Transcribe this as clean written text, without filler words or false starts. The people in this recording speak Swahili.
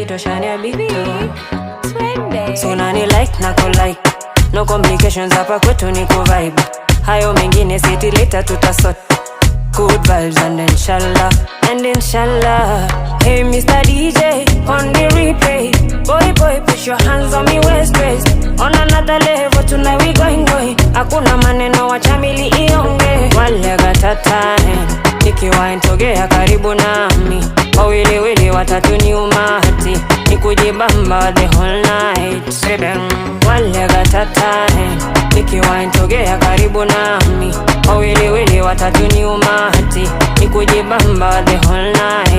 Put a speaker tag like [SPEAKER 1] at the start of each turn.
[SPEAKER 1] toshani ya bito. So nani like na like, no complications hapa kwetu ni vibe. Hayo mengine city later tutasort. Good vibes and inshallah, and inshallah. Hey Mr. DJ, on the replay. Boy, put your hands on me waist. On another level tonight we going. Hakuna maneno wacha mili ionge. Wale gatata, nikiwa intogea karibu nami. Wawili watatu ni umati. Nikujibamba the whole night. Wale gatata, nikiwa intogea karibu nami. Wawili watatu ni umati. Nikujibamba the whole night.